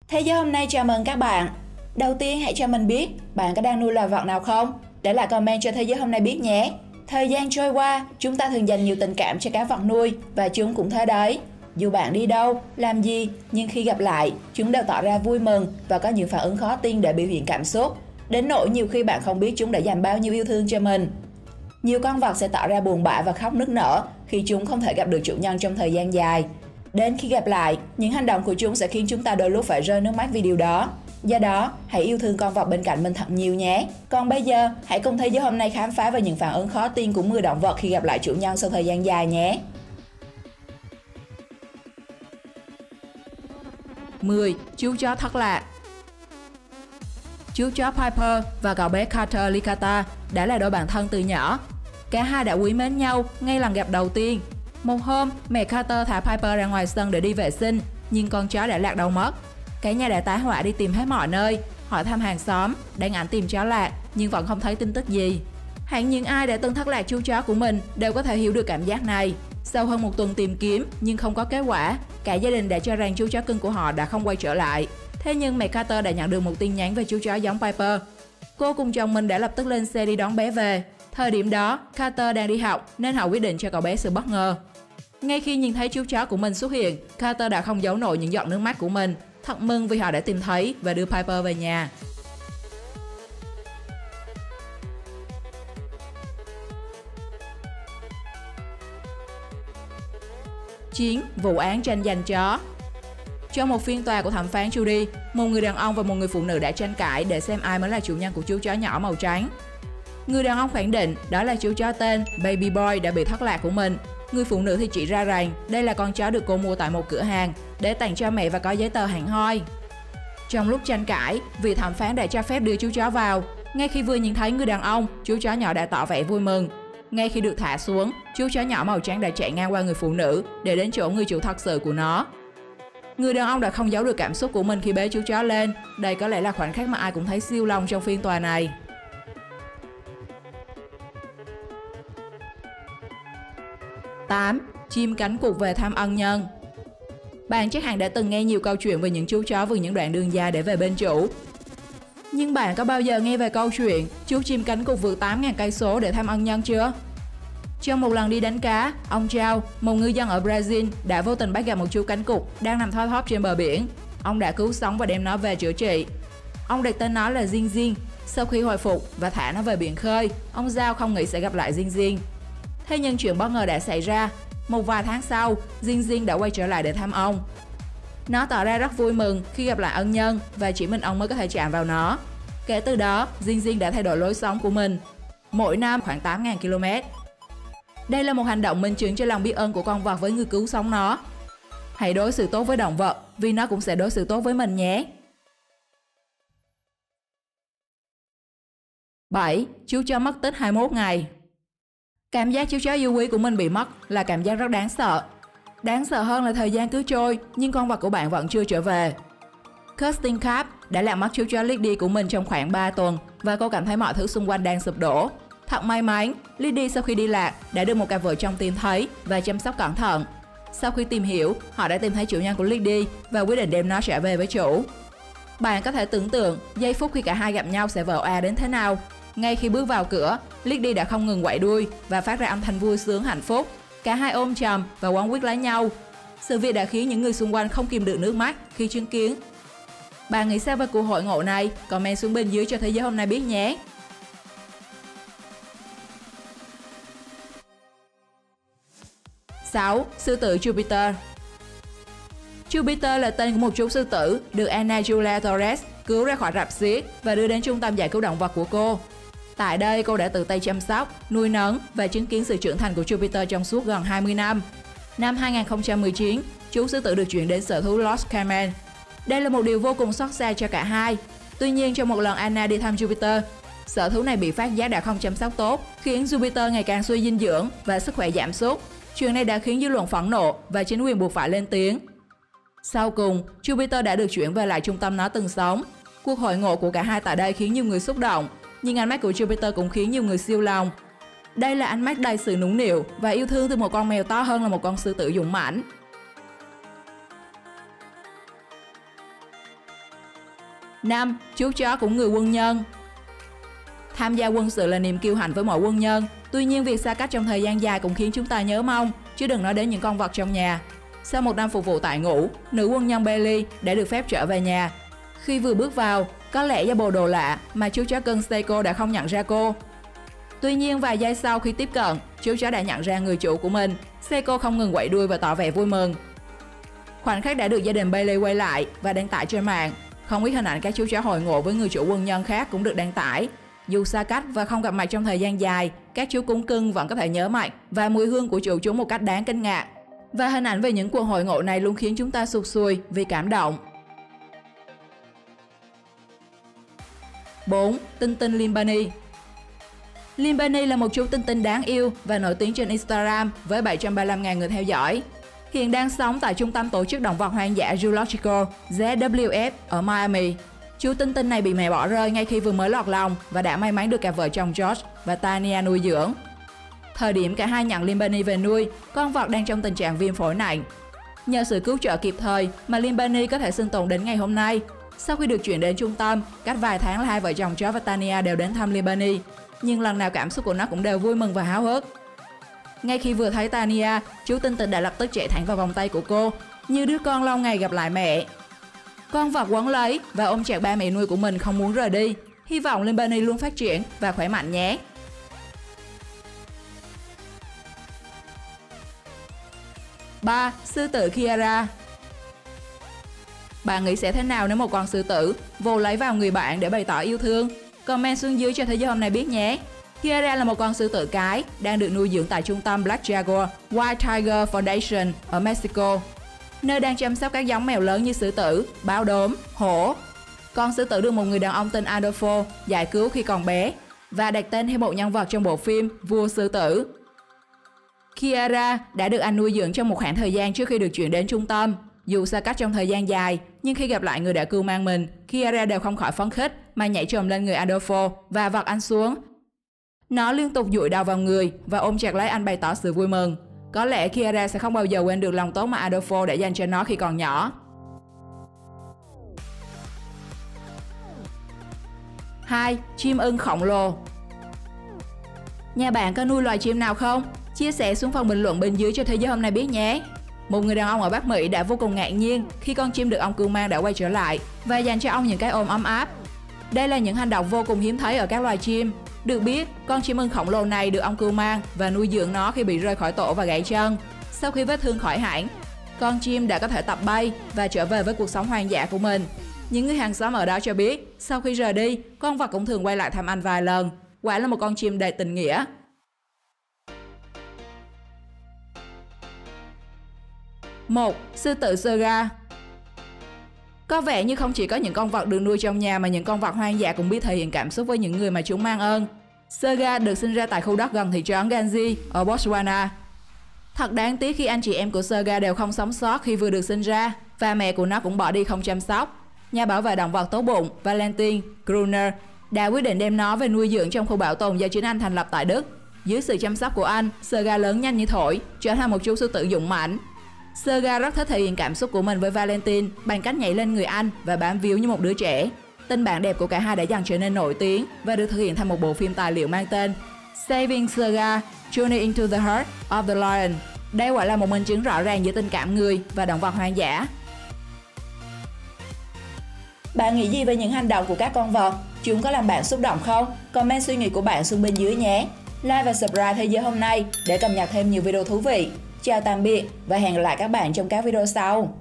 Thế giới hôm nay chào mừng các bạn. Đầu tiên hãy cho mình biết bạn có đang nuôi loài vật nào không? Để lại comment cho thế giới hôm nay biết nhé. Thời gian trôi qua, chúng ta thường dành nhiều tình cảm cho các vật nuôi và chúng cũng thế đấy. Dù bạn đi đâu, làm gì, nhưng khi gặp lại, chúng đều tỏ ra vui mừng và có những phản ứng khó tin để biểu hiện cảm xúc. Đến nỗi nhiều khi bạn không biết chúng đã dành bao nhiêu yêu thương cho mình. Nhiều con vật sẽ tỏ ra buồn bã và khóc nức nở khi chúng không thể gặp được chủ nhân trong thời gian dài. Đến khi gặp lại, những hành động của chúng sẽ khiến chúng ta đôi lúc phải rơi nước mắt vì điều đó. Do đó, hãy yêu thương con vật bên cạnh mình thật nhiều nhé. Còn bây giờ, hãy cùng thế giới hôm nay khám phá về những phản ứng khó tin của 10 động vật khi gặp lại chủ nhân sau thời gian dài nhé. 10. Chú chó thất lạc. Chú chó Piper và cậu bé Carter Licata đã là đôi bạn thân từ nhỏ. Cả hai đã quý mến nhau ngay lần gặp đầu tiên. Một hôm, mẹ Carter thả Piper ra ngoài sân để đi vệ sinh, nhưng con chó đã lạc đâu mất. Cả nhà đã tá hỏa đi tìm hết mọi nơi, hỏi thăm hàng xóm, đánh ảnh tìm chó lạc, nhưng vẫn không thấy tin tức gì. Hẳn những ai đã từng thất lạc chú chó của mình đều có thể hiểu được cảm giác này. Sau hơn một tuần tìm kiếm nhưng không có kết quả, cả gia đình đã cho rằng chú chó cưng của họ đã không quay trở lại. Thế nhưng mẹ Carter đã nhận được một tin nhắn về chú chó giống Piper. Cô cùng chồng mình đã lập tức lên xe đi đón bé về. Thời điểm đó, Carter đang đi học nên họ quyết định cho cậu bé sự bất ngờ. Ngay khi nhìn thấy chú chó của mình xuất hiện, Carter đã không giấu nổi những giọt nước mắt của mình. Thật mừng vì họ đã tìm thấy và đưa Piper về nhà. Chiến vụ án tranh giành chó. Trong một phiên tòa của thẩm phán Judy, một người đàn ông và một người phụ nữ đã tranh cãi để xem ai mới là chủ nhân của chú chó nhỏ màu trắng. Người đàn ông khẳng định đó là chú chó tên Baby Boy đã bị thất lạc của mình. Người phụ nữ thì chỉ ra rằng đây là con chó được cô mua tại một cửa hàng để tặng cho mẹ và có giấy tờ hẳn hoi. Trong lúc tranh cãi, vị thẩm phán đã cho phép đưa chú chó vào. Ngay khi vừa nhìn thấy người đàn ông, chú chó nhỏ đã tỏ vẻ vui mừng. Ngay khi được thả xuống, chú chó nhỏ màu trắng đã chạy ngang qua người phụ nữ để đến chỗ người chủ thật sự của nó. Người đàn ông đã không giấu được cảm xúc của mình khi bế chú chó lên. Đây có lẽ là khoảnh khắc mà ai cũng thấy siêu lòng trong phiên tòa này. 8. Chim cánh cụt về thăm ân nhân. Bạn chắc hẳn đã từng nghe nhiều câu chuyện về những chú chó vượt những đoạn đường dài để về bên chủ. Nhưng bạn có bao giờ nghe về câu chuyện chú chim cánh cụt vượt 8.000 cây số để thăm ân nhân chưa? Trong một lần đi đánh cá, ông Chao, một ngư dân ở Brazil, đã vô tình bắt gặp một chú cánh cụt đang nằm thoi thóp trên bờ biển. Ông đã cứu sống và đem nó về chữa trị. Ông đặt tên nó là Jing Jing. Sau khi hồi phục và thả nó về biển khơi, ông Zhao không nghĩ sẽ gặp lại Jing Jing. Thế nhưng chuyện bất ngờ đã xảy ra. Một vài tháng sau, Jing Jing đã quay trở lại để thăm ông. Nó tỏ ra rất vui mừng khi gặp lại ân nhân và chỉ mình ông mới có thể chạm vào nó. Kể từ đó, Jing Jing đã thay đổi lối sống của mình. Mỗi năm khoảng 8.000 km. Đây là một hành động minh chứng cho lòng biết ơn của con vật với người cứu sống nó. Hãy đối xử tốt với động vật vì nó cũng sẽ đối xử tốt với mình nhé. 7. Chú chó mất tích 21 ngày. Cảm giác chú chó yêu quý của mình bị mất là cảm giác rất đáng sợ. Đáng sợ hơn là thời gian cứ trôi nhưng con vật của bạn vẫn chưa trở về. Kirsten Karp đã lạc mất chú chó Liddy của mình trong khoảng 3 tuần và cô cảm thấy mọi thứ xung quanh đang sụp đổ. Thật may mắn, Liddy sau khi đi lạc đã được một cặp vợ chồng tìm thấy và chăm sóc cẩn thận. Sau khi tìm hiểu, họ đã tìm thấy chủ nhân của Liddy và quyết định đem nó trở về với chủ. Bạn có thể tưởng tượng giây phút khi cả hai gặp nhau sẽ vỡ òa đến thế nào. Ngay khi bước vào cửa, Liddy đã không ngừng quậy đuôi và phát ra âm thanh vui sướng hạnh phúc. Cả hai ôm chầm và quấn quýt lấy nhau. Sự việc đã khiến những người xung quanh không kìm được nước mắt khi chứng kiến. Bạn nghĩ sao về cuộc hội ngộ này? Comment xuống bên dưới cho thế giới hôm nay biết nhé. 6. Sư tử Jupiter. Jupiter là tên của một chú sư tử được Ana Julia Torres cứu ra khỏi rạp xiếc và đưa đến trung tâm giải cứu động vật của cô. Tại đây, cô đã tự tay chăm sóc, nuôi nấng và chứng kiến sự trưởng thành của Jupiter trong suốt gần 20 năm. Năm 2019, chú sư tử được chuyển đến sở thú Lost Cayman. Đây là một điều vô cùng xót xa cho cả hai. Tuy nhiên, trong một lần Anna đi thăm Jupiter, sở thú này bị phát giác đã không chăm sóc tốt, khiến Jupiter ngày càng suy dinh dưỡng và sức khỏe giảm sút. Chuyện này đã khiến dư luận phẫn nộ và chính quyền buộc phải lên tiếng. Sau cùng, Jupiter đã được chuyển về lại trung tâm nó từng sống. Cuộc hội ngộ của cả hai tại đây khiến nhiều người xúc động, nhưng ánh mắt của Jupiter cũng khiến nhiều người siêu lòng. Đây là ánh mắt đầy sự nũng nịu và yêu thương từ một con mèo to hơn là một con sư tử dũng mãnh. 5. Chú chó của người quân nhân. Tham gia quân sự là niềm kiêu hãnh với mọi quân nhân. Tuy nhiên, việc xa cách trong thời gian dài cũng khiến chúng ta nhớ mong, chứ đừng nói đến những con vật trong nhà. Sau một năm phục vụ tại ngũ, nữ quân nhân Bailey đã được phép trở về nhà. Khi vừa bước vào, có lẽ do bộ đồ lạ mà chú chó cưng Seiko đã không nhận ra cô. Tuy nhiên, vài giây sau khi tiếp cận, chú chó đã nhận ra người chủ của mình. Seiko không ngừng quậy đuôi và tỏ vẻ vui mừng. Khoảnh khắc đã được gia đình Bailey quay lại và đăng tải trên mạng. Không ít hình ảnh các chú chó hội ngộ với người chủ quân nhân khác cũng được đăng tải. Dù xa cách và không gặp mặt trong thời gian dài, các chú cún cưng vẫn có thể nhớ mặt và mùi hương của chủ chúng một cách đáng kinh ngạc. Và hình ảnh về những cuộc hội ngộ này luôn khiến chúng ta sụt sùi vì cảm động. 4. Tinh tinh Limbani. Limbani là một chú tinh tinh đáng yêu và nổi tiếng trên Instagram với 735.000 người theo dõi. Hiện đang sống tại Trung tâm Tổ chức Động vật Hoang dã Zoological ZWF ở Miami. Chú tinh tinh này bị mẹ bỏ rơi ngay khi vừa mới lọt lòng và đã may mắn được cặp vợ chồng George và Tania nuôi dưỡng. Thời điểm cả hai nhận Limbani về nuôi, con vật đang trong tình trạng viêm phổi nặng. Nhờ sự cứu trợ kịp thời mà Limbani có thể sinh tồn đến ngày hôm nay. Sau khi được chuyển đến trung tâm, cách vài tháng là hai vợ chồng George và Tania đều đến thăm Limbani. Nhưng lần nào cảm xúc của nó cũng đều vui mừng và háo hức. Ngay khi vừa thấy Tania, chú tinh tinh đã lập tức chạy thẳng vào vòng tay của cô, như đứa con lâu ngày gặp lại mẹ. Con vật quấn lấy và ôm chặt ba mẹ nuôi của mình không muốn rời đi. Hy vọng Limbani luôn phát triển và khỏe mạnh nhé. 3. Sư tử Kiara. Bạn nghĩ sẽ thế nào nếu một con sư tử vồ lấy vào người bạn để bày tỏ yêu thương? Comment xuống dưới cho thế giới hôm nay biết nhé. Kiara là một con sư tử cái đang được nuôi dưỡng tại trung tâm Black Jaguar Wild Tiger Foundation ở Mexico, nơi đang chăm sóc các giống mèo lớn như sư tử, báo đốm, hổ. Con sư tử được một người đàn ông tên Adolfo giải cứu khi còn bé và đặt tên theo một nhân vật trong bộ phim Vua Sư Tử. Kiara đã được anh nuôi dưỡng trong một khoảng thời gian trước khi được chuyển đến trung tâm. Dù xa cách trong thời gian dài, nhưng khi gặp lại người đã cưu mang mình, Kiara đều không khỏi phấn khích mà nhảy chồm lên người Adolfo và vặt anh xuống. Nó liên tục dụi đầu vào người và ôm chặt lấy anh bày tỏ sự vui mừng. Có lẽ Kiara sẽ không bao giờ quên được lòng tốt mà Adolfo đã dành cho nó khi còn nhỏ. 2. Chim ưng khổng lồ. Nhà bạn có nuôi loài chim nào không? Chia sẻ xuống phần bình luận bên dưới cho thế giới hôm nay biết nhé. Một người đàn ông ở Bắc Mỹ đã vô cùng ngạc nhiên khi con chim được ông cưu mang đã quay trở lại và dành cho ông những cái ôm ấm áp. Đây là những hành động vô cùng hiếm thấy ở các loài chim. Được biết, con chim ưng khổng lồ này được ông cưu mang và nuôi dưỡng nó khi bị rơi khỏi tổ và gãy chân. Sau khi vết thương khỏi hẳn, con chim đã có thể tập bay và trở về với cuộc sống hoang dã của mình. Những người hàng xóm ở đó cho biết, sau khi rời đi, con vật cũng thường quay lại thăm anh vài lần. Quả là một con chim đầy tình nghĩa. 1. Sư tử Serga. Có vẻ như không chỉ có những con vật được nuôi trong nhà mà những con vật hoang dã cũng biết thể hiện cảm xúc với những người mà chúng mang ơn. Serga được sinh ra tại khu đất gần thị trấn Ganzi ở Botswana. Thật đáng tiếc khi anh chị em của Serga đều không sống sót khi vừa được sinh ra và mẹ của nó cũng bỏ đi không chăm sóc. Nhà bảo vệ động vật tốt bụng Valentin Gruner đã quyết định đem nó về nuôi dưỡng trong khu bảo tồn do chính anh thành lập tại Đức. Dưới sự chăm sóc của anh, Serga lớn nhanh như thổi, trở thành một chú sư tử dũng mãnh. Serga rất thích thể hiện cảm xúc của mình với Valentin bằng cách nhảy lên người anh và bám víu như một đứa trẻ. Tình bạn đẹp của cả hai đã dần trở nên nổi tiếng và được thực hiện thành một bộ phim tài liệu mang tên Saving Serga: Journey into the Heart of the Lion. Đây quả là một minh chứng rõ ràng giữa tình cảm người và động vật hoang dã. Bạn nghĩ gì về những hành động của các con vật? Chúng có làm bạn xúc động không? Comment suy nghĩ của bạn xuống bên dưới nhé. Like và subscribe Thế giới hôm nay để cập nhật thêm nhiều video thú vị. Chào tạm biệt và hẹn gặp lại các bạn trong các video sau.